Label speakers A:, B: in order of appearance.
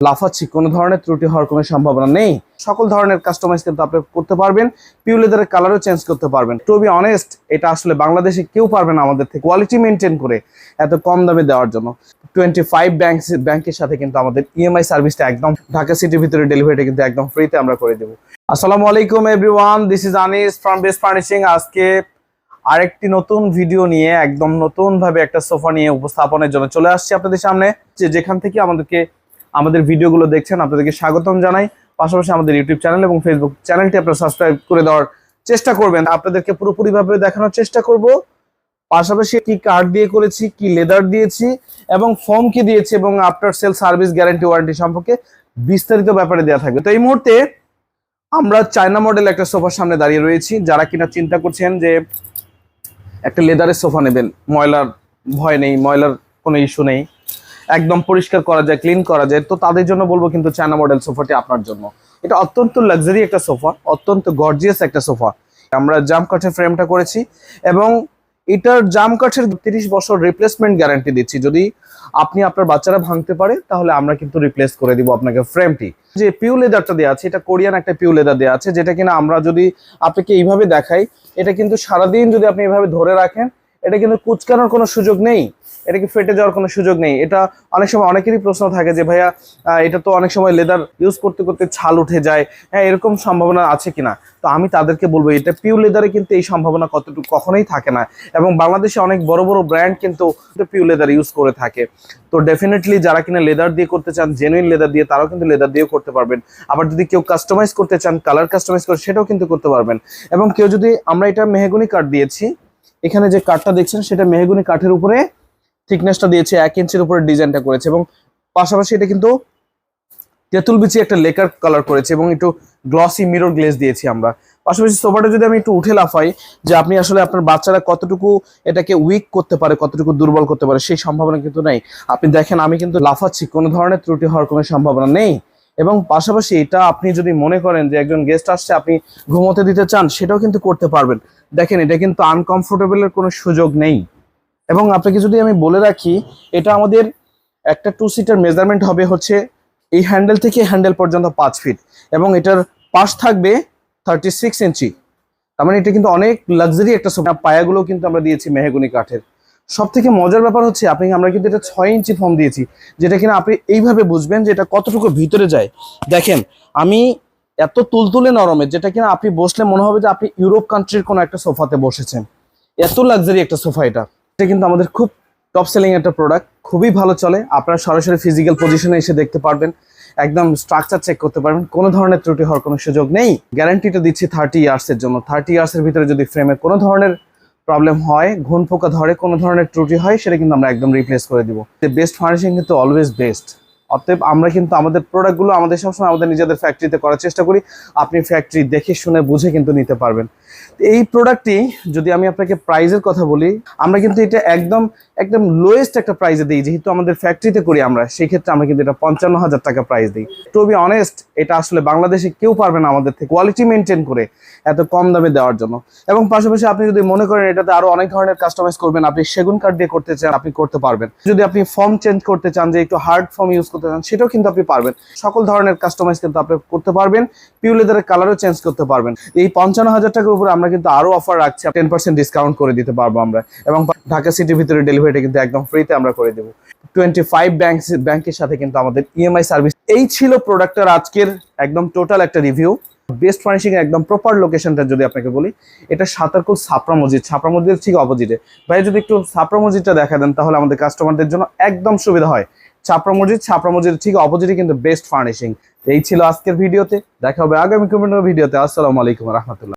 A: লাফাচ্ছি, কোনো ধরনের ত্রুটি হওয়ার কোনো সম্ভাবনা নেই। সকল ধরনের কাস্টমাইজ কিন্তু আপনি করতে পারবেন। পিউ লেদারের কালারও চেঞ্জ করতে পারবেন। টু বি অনেস্ট, এটা আসলে বাংলাদেশে কেউ পারবে না আমাদের থেকে কোয়ালিটি মেনটেন করে এত কম দামে দেওয়ার জন্য। 25 ব্যাংকের সাথে কিন্তু আমাদের ইএমআই সার্ভিসটা একদম ঢাকা সিটির ভিতরে ডেলিভারিটা কিন্তু একদম ফ্রিতে আমরা করে দেবো। আসসালামু আলাইকুম everyone, this is Anis from best furnishing. আজকে আরেকটি নতুন ভিডিও নিয়ে একদম নতুন ভাবে একটা সোফা নিয়ে উপস্থাপনের জন্য চলে আসছি আপনাদের সামনে। যেখান থেকে আমাদের ভিডিওগুলো দেখছেন আপনাদেরকে স্বাগতম জানাই। পাশাপাশি আমাদের ইউটিউব চ্যানেল এবং ফেসবুক চ্যানেলটি আপনারা সাবস্ক্রাইব করে দেওয়ার চেষ্টা করবেন। আপনাদেরকে পুরোপুরিভাবে দেখানোর চেষ্টা করব। পাশাপাশি কি কাঠ দিয়ে করেছি, কি লেদার দিয়েছি এবং ফোম কি দিয়েছি এবং after sale service guarantee warranty সম্পর্কে বিস্তারিত ব্যাপারে দেওয়া থাকবে। তো এই মুহূর্তে আমরা চায়না মডেল একটা সোফার সামনে দাঁড়িয়ে রয়েছি। যারা কিনা চিন্তা করছেন যে একটা লেদারের সোফা নেবেন, ময়লার ভয় নেই, ময়লার কোনো ইস্যু নেই, একদম পরিষ্কার করা যায়, ক্লিন করা যায়, তো তাদের জন্য বলবো কিন্তু চায়না মডেল সোফাটি আপনার জন্য। এটা অত্যন্ত লাক্সারি একটা সোফা, অত্যন্ত গর্জিয়াস একটা সোফা। আমরা জাম কাঠের ফ্রেমটা করেছি এবং এটার জাম কাঠের 30 বছর রিপ্লেসমেন্ট গ্যারান্টি দিচ্ছি। যদি আপনি আপনার বাচ্চারা ভাঙতে পারে তাহলে আমরা কিন্তু রিপ্লেস করে দিব আপনাকে ফ্রেমটি। যে পিউ লেদারটা দেওয়া আছে, এটা কোরিয়ান একটা পিউ লেদার দেওয়া আছে, যেটা কিনা আমরা যদি আপনাকে এইভাবে দেখাই, এটা কিন্তু সারাদিন যদি আপনি এইভাবে ধরে রাখেন, এটা কিন্তু কুচকানোর কোনো সুযোগ নেই, এটা কি ফেটে যাওয়ার কোনো সুযোগ নেই। এটা অনেক সময় অনেকেরই প্রশ্ন থাকে যে ভাইয়া এটা তো অনেক সময় লেদার ইউজ করতে করতে ছাল উঠে যায়, হ্যাঁ এরকম সম্ভাবনা আছে কিনা। তো আমি তাদেরকে বলবো এটা পিউ লেদারে কিন্তু এই সম্ভাবনা কখনোই থাকে না, এবং বাংলাদেশে অনেক বড় বড় ব্র্যান্ড কিন্তু পিউ লেদার ইউজ করে থাকে। তো ডেফিনেটলি যারা কিনা লেদার দিয়ে করতে চান, জেনুইন লেদার দিয়ে, তারাও কিন্তু লেদার দিয়েও করতে পারবেন। আবার যদি কেউ কাস্টমাইজ করতে চান, কালার কাস্টমাইজ করে, সেটাও কিন্তু করতে পারবেন। এবং কেউ যদি, আমরা এটা মেহগনি কাঠ দিয়েছি, এখানে যে কাঠটা দেখছেন সেটা মেহগনি কাঠের উপরে থিকনেসটা দিয়েছে, 1 ইঞ্চির উপরে ডিজাইনটা করেছে, এবং পাশাপাশি এটা কিন্তু তেঁতুল বিচি একটা লেকার কালার করেছে এবং একটু গ্লসি মিরর গ্লেজ দিয়েছি আমরা। পাশাপাশি সোফাটা যদি আমি একটু উঠে লাফাই, যে আপনি আসলে আপনার বাচ্চারা কতটুকু এটাকে উইক করতে পারে, কতটুকু দুর্বল করতে পারে, সেই সম্ভাবনা কিন্তু নেই। আপনি দেখেন আমি কিন্তু লাফাচ্ছি, কোনো ধরনের ত্রুটি হওয়ার কোনো সম্ভাবনা নেই। এবং পাশাপাশি এটা আপনি যদি মনে করেন যে একজন গেস্ট আসছে, আপনি ঘুমোতে দিতে চান, সেটাও কিন্তু করতে পারবেন। দেখেন এটা কিন্তু আনকমফোর্টেবলের কোনো সুযোগ নেই। এবং আপনাকে যদি আমি বলে রাখি, এটা আমাদের একটা 2 সিটার মেজারমেন্ট হবে হচ্ছে এই হ্যান্ডেল থেকে হ্যান্ডেল পর্যন্ত 5 ফিট, এবং এটার পাশ থাকবে 36 ইঞ্চি। তার মানে এটা কিন্তু অনেক লাক্সারি একটা সোফা। পায়াগুলো কিন্তু আমরা দিয়েছি মেহগনি কাঠের। সব থেকে মজার ব্যাপার হচ্ছে আমরা কিন্তু এটা 6 ইঞ্চি ফোম দিয়েছি, যেটা কিনা আপনি এইভাবে বুঝবেন যে এটা কতটুকু ভিতরে যায়। দেখেন আমি এত তুলতুলে নরমের, যেটা কিনা আপনি বসলে মনে হবে যে আপনি ইউরোপ কান্ট্রির কোনো একটা সোফাতে বসেছেন। এত লাক্সারি একটা সোফা এটা কিন্তু আমাদের খুব টপ সেলিং একটা প্রোডাক্ট, খুবই ভালো চলে। আপনারা সরাসরি ফিজিক্যাল পজিশনে এসে দেখতে পারবেন, একদম স্ট্রাকচার চেক করতে পারবেন, কোনো ধরনের ত্রুটি হওয়ার কোনো সুযোগ নেই। গ্যারান্টিটা দিচ্ছি 30 ইয়ার্সের জন্য। 30 ইয়ার্সের ভিতরে যদি ফ্রেমে কোনো ধরনের প্রবলেম হয়, ঘুণ পোকা ধরে, কোনো ধরনের ত্রুটি হয়, সেটা কিন্তু আমরা একদম রিপ্লেস করে দিব। বেস্ট ফার্নিশিং কিন্তু অলওয়েজ বেস্ট। অতএব আমরা কিন্তু আমাদের প্রোডাক্টগুলো আমাদের সবসময় আমাদের নিজেদের ফ্যাক্টরিতে করার চেষ্টা করি। আপনি ফ্যাক্টরি দেখে শুনে বুঝে কিন্তু নিতে পারবেন। এই প্রোডাক্টটি যদি আমি আপনাকে প্রাইজের কথা বলি, আমরা কিন্তু এটা একদম লোয়েস্ট একটা প্রাইজে দিই, যেহেতু আমাদের ফ্যাক্টরিতে করি আমরা, সেই ক্ষেত্রে আমরা কিন্তু এটা 55,000 টাকা প্রাইস দিই। টু বি অনেস্ট, এটা আসলে বাংলাদেশে কেউ পারবে না আমাদের থেকে কোয়ালিটি মেনটেন করে এত কম দামে দেওয়ার জন্য। এবং পাশাপাশি আপনি যদি মনে করেন এটাতে আরো অনেক ধরনের কাস্টমাইজ করবেন, আপনি সেগুন কাঠ দিয়ে করতে চান, আপনি করতে পারবেন। যদি আপনি ফর্ম চেঞ্জ করতে চান, যে একটু হার্ড ফর্ম ইউজ করতে চান, সেটাও কিন্তু আপনি পারবেন। সকল ধরনের কাস্টমাইজ কিন্তু আপনি করতে পারবেন। পিউ লেদারের কালারও চেঞ্জ করতে পারবেন। এই 55,000 টাকার উপরে আমরা কিন্তু আরো অফার রাখছি, 10% ডিসকাউন্ট করে দিতে পারবো আমরা, এবং ঢাকা সিটির ভিতরে ডেলিভারিটা কিন্তু একদম ফ্রিতে আমরা করে দেবো। 25 ব্যাংকের সাথে কিন্তু আমাদের ইএমআই সার্ভিস। এই ছিল প্রোডাক্টের আজকের একদম টোটাল একটা রিভিউ। বেস্ট ফার্নিশিং এর একদম প্রপার লোকেশনটা যদি আপনাকে বলি, এটা সাতারকুল ছাপড়া মসজিদের ঠিক অপোজিটে। ভাই যদি একটু ছাপড়া মসজিদটা দেখা দেন, তাহলে আমাদের কাস্টমারদের জন্য একদম সুবিধা হয়। ছাপড়া মসজিদের ঠিক অপোজিটে কিন্তু বেস্ট ফার্নিশিং। এই ছিল আজকের ভিডিওতে। দেখা হবে আগামী কোনো ভিডিওতে। আসসালামু আলাইকুম রহমতুল্লাহ।